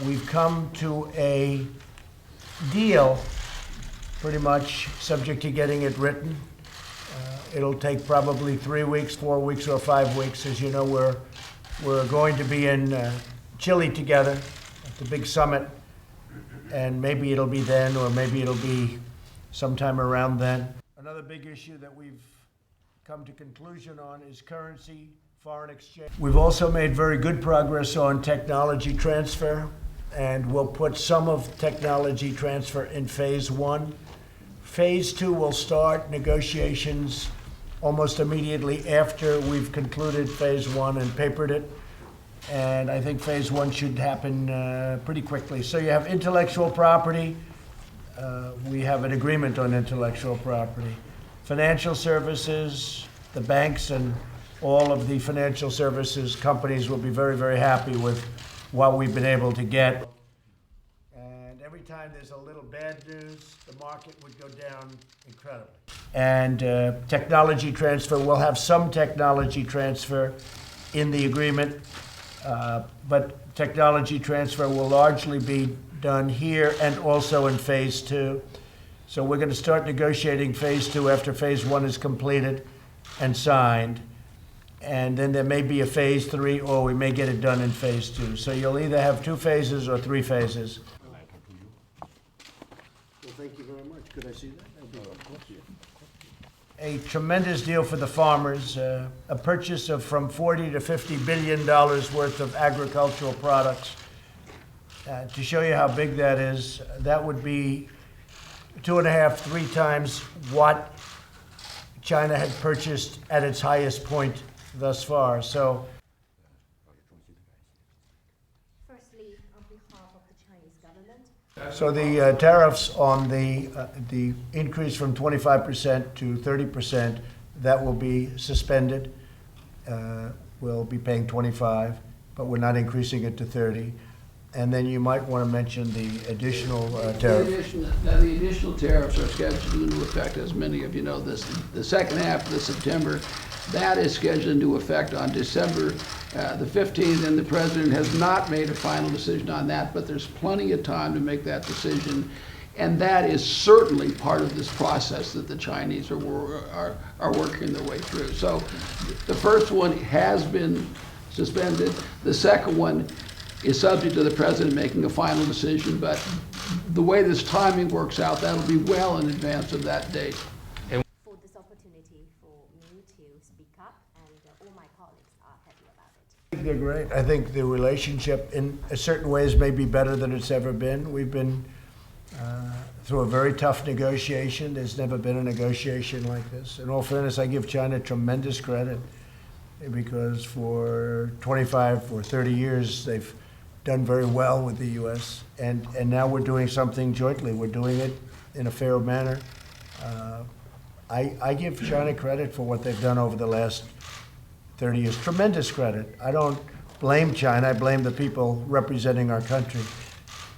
we've come to a deal, pretty much subject to getting it written. It'll take probably 3 weeks, 4 weeks, or 5 weeks. As you know, we're going to be in Chile together at the big summit, and maybe it'll be then, or maybe it'll be sometime around then. Another big issue that we've come to conclusion on is currency, foreign exchange. We've also made very good progress on technology transfer, and we'll put some of technology transfer in phase 1. Phase 2 will start negotiations almost immediately after we've concluded phase 1 and papered it. And I think phase 1 should happen pretty quickly. So you have intellectual property. We have an agreement on intellectual property. Financial services, the banks and all of the financial services companies will be very, very happy with what we've been able to get. And every time there's a little bad news, the market would go down incredibly. And technology transfer, we'll have some technology transfer in the agreement, but technology transfer will largely be done here and also in phase 2. So we're going to start negotiating phase 2 after phase 1 is completed and signed. And then there may be a phase 3, or we may get it done in phase 2. So you'll either have 2 phases or 3 phases. Well, thank you very much. Could I see that? A tremendous deal for the farmers, a purchase of from $40 to $50 billion worth of agricultural products. To show you how big that is, that would be 2.5, 3 times what China had purchased at its highest point thus far. So, firstly, on behalf of the Chinese government. So the tariffs on the increase from 25% to 30%, that will be suspended. We'll be paying 25, but we're not increasing it to 30. And then you might want to mention the additional tariff. The additional tariffs are scheduled to go into effect, as many of you know, the second half of September. That is scheduled into effect on December the 15th, and the president has not made a final decision on that, but there's plenty of time to make that decision. And that is certainly part of this process that the Chinese are working their way through. So the first one has been suspended. The second one is subject to the president making a final decision, but the way this timing works out, that'll be well in advance of that date. For this opportunity for me to speak up, and all my colleagues are happy about it. I think they're great. I think the relationship in certain ways may be better than it's ever been. We've been through a very tough negotiation. There's never been a negotiation like this. In all fairness, I give China tremendous credit, because for 25 or 30 years, they've done very well with the U.S., and now we're doing something jointly. We're doing it in a fair manner. I give China credit for what they've done over the last 30 years. Tremendous credit. I don't blame China. I blame the people representing our country.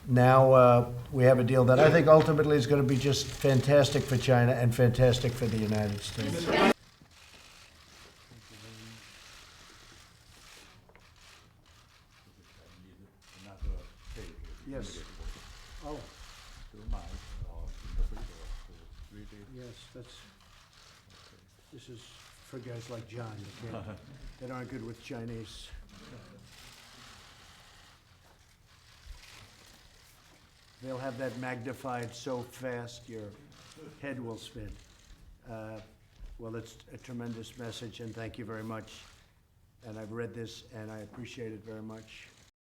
Now we have a deal that I think ultimately is going to be just fantastic for China and fantastic for the United States. Yes. Oh. Yes, this is for guys like John that aren't good with Chinese. They'll have that magnified so fast your head will spin. Well, it's a tremendous message, and thank you very much. And I've read this, and I appreciate it very much.